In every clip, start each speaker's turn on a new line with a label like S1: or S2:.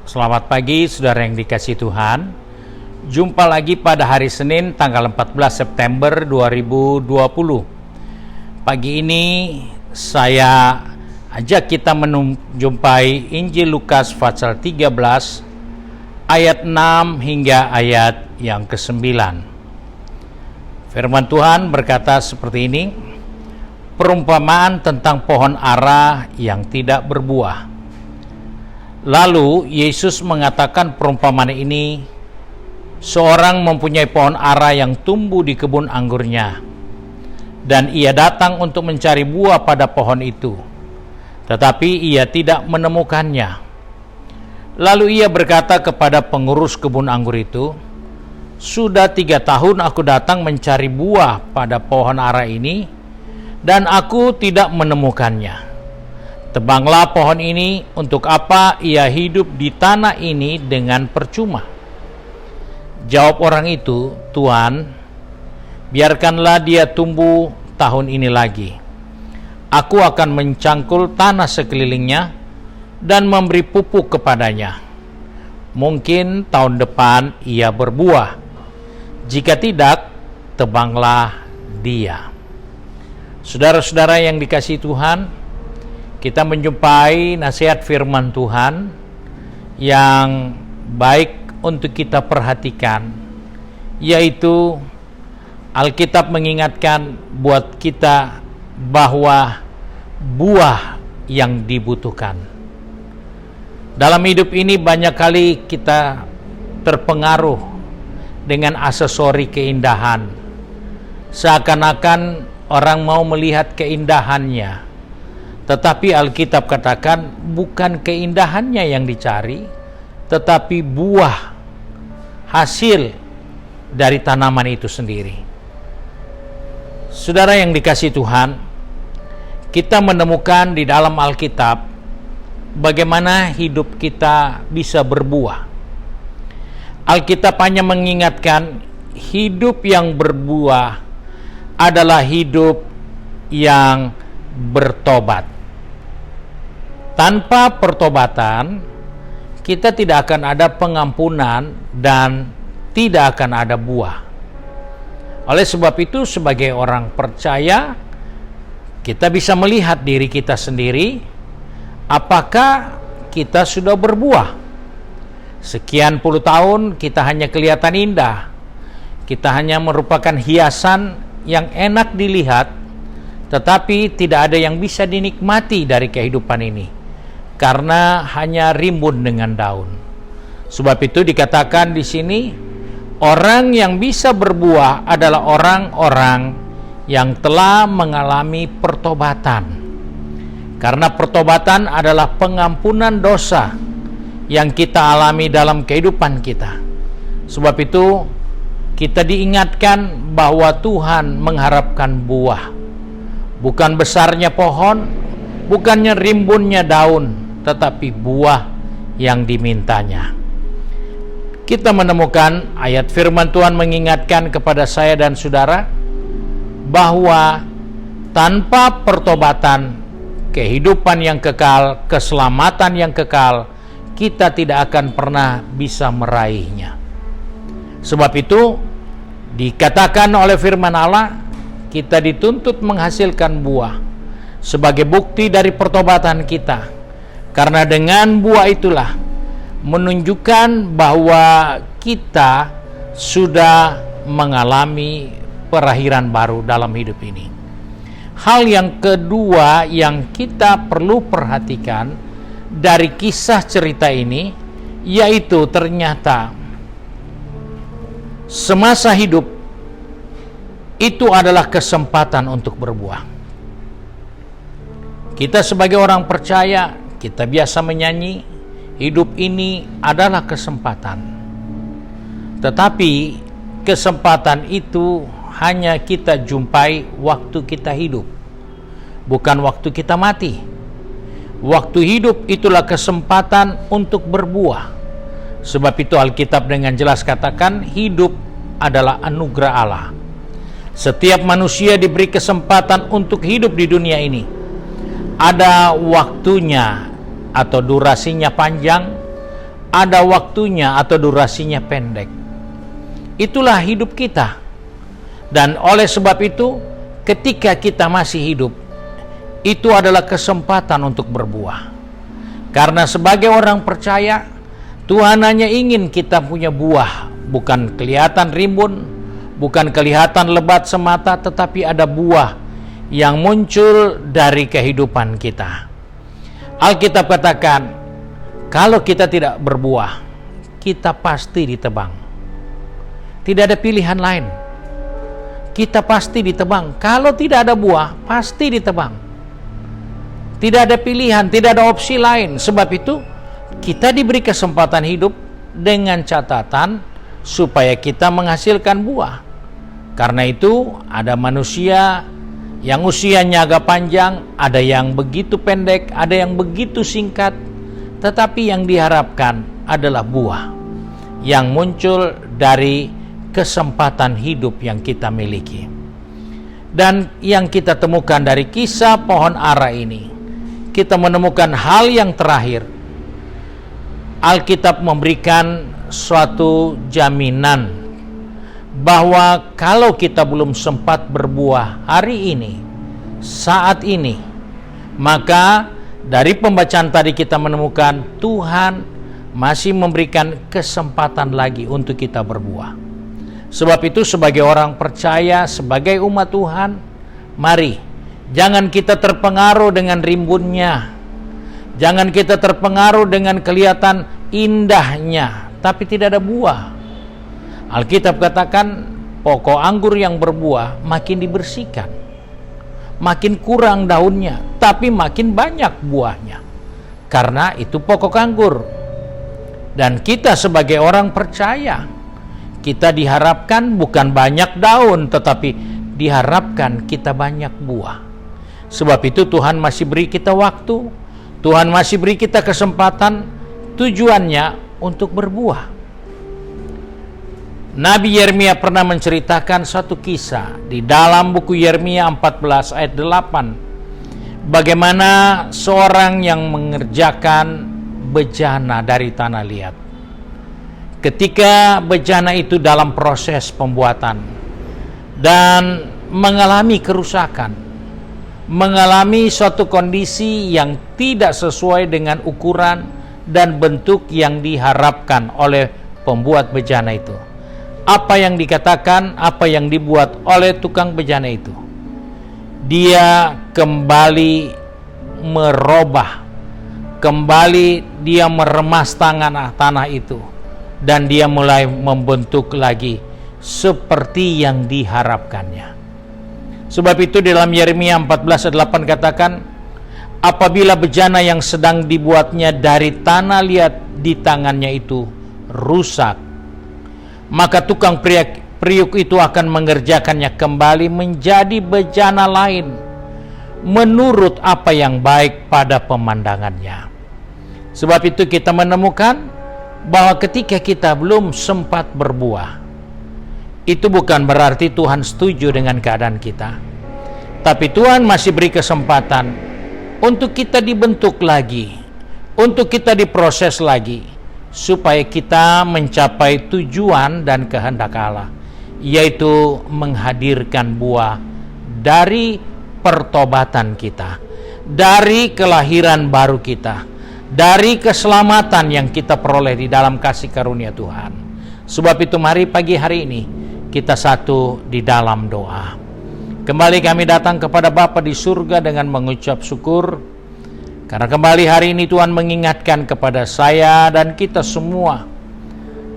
S1: Selamat pagi saudara yang dikasihi Tuhan. Jumpa lagi pada hari Senin tanggal 14 September 2020. Pagi ini saya ajak kita menjumpai Injil Lukas pasal 13 ayat 6 hingga ayat yang ke-9. Firman Tuhan berkata seperti ini: perumpamaan tentang pohon ara yang tidak berbuah. Lalu Yesus mengatakan perumpamaan ini: seorang mempunyai pohon ara yang tumbuh di kebun anggurnya, dan ia datang untuk mencari buah pada pohon itu, tetapi ia tidak menemukannya. Lalu ia berkata kepada pengurus kebun anggur itu, "Sudah 3 tahun aku datang mencari buah pada pohon ara ini, dan aku tidak menemukannya. Tebanglah pohon ini, untuk apa ia hidup di tanah ini dengan percuma?" Jawab orang itu, "Tuan, biarkanlah dia tumbuh tahun ini lagi. Aku akan mencangkul tanah sekelilingnya dan memberi pupuk kepadanya. Mungkin tahun depan ia berbuah. Jika tidak, tebanglah dia." Saudara-saudara yang dikasihi Tuhan, kita menjumpai nasihat firman Tuhan yang baik untuk kita perhatikan, yaitu Alkitab mengingatkan buat kita bahwa buah yang dibutuhkan. Dalam hidup ini banyak kali kita terpengaruh dengan aksesori keindahan. Seakan-akan orang mau melihat keindahannya. Tetapi Alkitab katakan bukan keindahannya yang dicari, tetapi buah hasil dari tanaman itu sendiri. Saudara yang dikasihi Tuhan, kita menemukan di dalam Alkitab bagaimana hidup kita bisa berbuah. Alkitab hanya mengingatkan hidup yang berbuah adalah hidup yang bertobat. Tanpa pertobatan, kita tidak akan ada pengampunan dan tidak akan ada buah. Oleh sebab itu, sebagai orang percaya, kita bisa melihat diri kita sendiri, apakah kita sudah berbuah. Sekian puluh tahun kita hanya kelihatan indah, kita hanya merupakan hiasan yang enak dilihat, tetapi tidak ada yang bisa dinikmati dari kehidupan ini, karena hanya rimbun dengan daun. Sebab itu dikatakan di sini, orang yang bisa berbuah adalah orang-orang yang telah mengalami pertobatan. Karena pertobatan adalah pengampunan dosa yang kita alami dalam kehidupan kita. Sebab itu kita diingatkan bahwa Tuhan mengharapkan buah. Bukan besarnya pohon, bukannya rimbunnya daun, tetapi buah yang dimintanya. Kita menemukan ayat firman Tuhan mengingatkan kepada saya dan saudara bahwa tanpa pertobatan, kehidupan yang kekal, keselamatan yang kekal, kita tidak akan pernah bisa meraihnya. Sebab itu dikatakan oleh firman Allah, kita dituntut menghasilkan buah sebagai bukti dari pertobatan kita. Karena dengan buah itulah menunjukkan bahwa kita sudah mengalami perakhiran baru dalam hidup ini. Hal yang kedua yang kita perlu perhatikan dari kisah cerita ini, yaitu ternyata semasa hidup itu adalah kesempatan untuk berbuah. Kita sebagai orang percaya, kita biasa menyanyi, hidup ini adalah kesempatan. Tetapi kesempatan itu hanya kita jumpai waktu kita hidup, bukan waktu kita mati. Waktu hidup itulah kesempatan untuk berbuah. Sebab itu Alkitab dengan jelas katakan, hidup adalah anugerah Allah. Setiap manusia diberi kesempatan untuk hidup di dunia ini. Ada waktunya atau durasinya panjang, ada waktunya atau durasinya pendek. Itulah hidup kita. Dan oleh sebab itu, ketika kita masih hidup, itu adalah kesempatan untuk berbuah. Karena sebagai orang percaya, Tuhan hanya ingin kita punya buah, bukan kelihatan rimbun, bukan kelihatan lebat semata, tetapi ada buah yang muncul dari kehidupan kita. Alkitab katakan, kalau kita tidak berbuah, kita pasti ditebang. Tidak ada pilihan lain. Kita pasti ditebang. Kalau tidak ada buah, pasti ditebang. Tidak ada pilihan, tidak ada opsi lain. Sebab itu, kita diberi kesempatan hidup dengan catatan supaya kita menghasilkan buah. Karena itu, ada manusia yang usianya agak panjang, ada yang begitu pendek, ada yang begitu singkat, tetapi yang diharapkan adalah buah yang muncul dari kesempatan hidup yang kita miliki. Dan yang kita temukan dari kisah pohon ara ini, kita menemukan hal yang terakhir. Alkitab memberikan suatu jaminan bahwa kalau kita belum sempat berbuah hari ini, saat ini, maka dari pembacaan tadi kita menemukan Tuhan masih memberikan kesempatan lagi untuk kita berbuah. Sebab itu sebagai orang percaya, sebagai umat Tuhan, mari jangan kita terpengaruh dengan rimbunnya. Jangan kita terpengaruh dengan kelihatan indahnya, tapi tidak ada buah. Alkitab katakan, pokok anggur yang berbuah makin dibersihkan. Makin kurang daunnya, tapi makin banyak buahnya. Karena itu pokok anggur. Dan kita sebagai orang percaya, kita diharapkan bukan banyak daun, tetapi diharapkan kita banyak buah. Sebab itu Tuhan masih beri kita waktu, Tuhan masih beri kita kesempatan, tujuannya untuk berbuah. Nabi Yeremia pernah menceritakan satu kisah di dalam buku Yeremia 14 ayat 8. Bagaimana seorang yang mengerjakan bejana dari tanah liat. Ketika bejana itu dalam proses pembuatan dan mengalami kerusakan, mengalami suatu kondisi yang tidak sesuai dengan ukuran dan bentuk yang diharapkan oleh pembuat bejana itu. Apa yang dikatakan, apa yang dibuat oleh tukang bejana itu? Dia kembali merubah, kembali dia meremas tanah itu, dan dia mulai membentuk lagi seperti yang diharapkannya. Sebab itu dalam Yeremia 14:8 katakan, apabila bejana yang sedang dibuatnya dari tanah liat di tangannya itu rusak, maka tukang periuk itu akan mengerjakannya kembali menjadi bejana lain menurut apa yang baik pada pemandangannya. Sebab itu kita menemukan bahwa ketika kita belum sempat berbuah, itu bukan berarti Tuhan setuju dengan keadaan kita, tapi Tuhan masih beri kesempatan untuk kita dibentuk lagi, untuk kita diproses lagi, supaya kita mencapai tujuan dan kehendak Allah, yaitu menghadirkan buah dari pertobatan kita, dari kelahiran baru kita, dari keselamatan yang kita peroleh di dalam kasih karunia Tuhan. Sebab itu mari pagi hari ini kita satu di dalam doa. Kembali kami datang kepada Bapa di surga dengan mengucap syukur, karena kembali hari ini Tuhan mengingatkan kepada saya dan kita semua,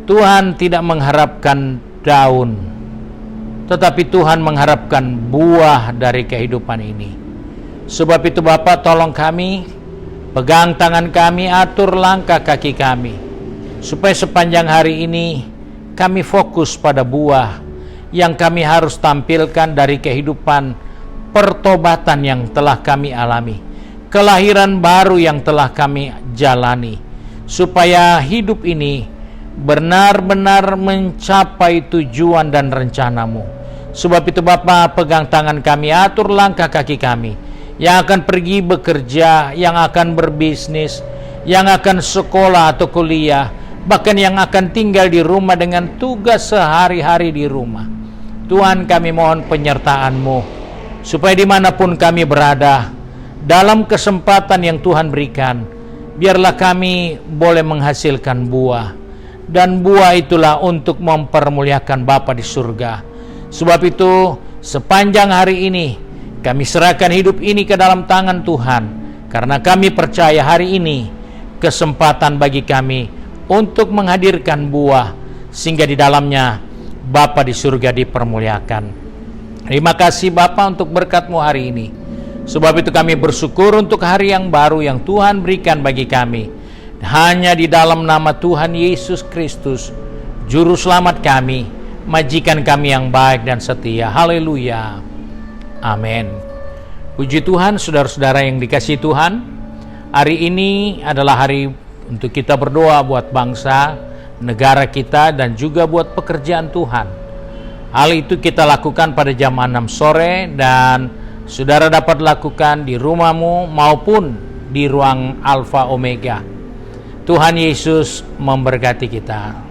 S1: Tuhan tidak mengharapkan daun, tetapi Tuhan mengharapkan buah dari kehidupan ini. Sebab itu Bapa, tolong kami, pegang tangan kami, atur langkah kaki kami, supaya sepanjang hari ini kami fokus pada buah yang kami harus tampilkan dari kehidupan pertobatan yang telah kami alami, kelahiran baru yang telah kami jalani, supaya hidup ini benar-benar mencapai tujuan dan rencanamu. Sebab itu Bapa, pegang tangan kami, atur langkah kaki kami, yang akan pergi bekerja, yang akan berbisnis, yang akan sekolah atau kuliah, bahkan yang akan tinggal di rumah dengan tugas sehari-hari di rumah. Tuhan, kami mohon penyertaan-Mu, supaya dimanapun kami berada, dalam kesempatan yang Tuhan berikan, biarlah kami boleh menghasilkan buah, dan buah itulah untuk mempermuliakan Bapa di surga. Sebab itu, sepanjang hari ini, kami serahkan hidup ini ke dalam tangan Tuhan, karena kami percaya hari ini kesempatan bagi kami untuk menghadirkan buah, sehingga di dalamnya Bapa di surga dipermuliakan. Terima kasih Bapa untuk berkat-Mu hari ini. Sebab itu kami bersyukur untuk hari yang baru yang Tuhan berikan bagi kami. Hanya di dalam nama Tuhan Yesus Kristus, Juru Selamat kami, majikan kami yang baik dan setia. Haleluya. Amin. Puji Tuhan, saudara-saudara yang dikasihi Tuhan. Hari ini adalah hari untuk kita berdoa buat bangsa, negara kita, dan juga buat pekerjaan Tuhan. Hal itu kita lakukan pada jam 6 sore, dan saudara dapat lakukan di rumahmu maupun di ruang Alfa Omega. Tuhan Yesus memberkati kita.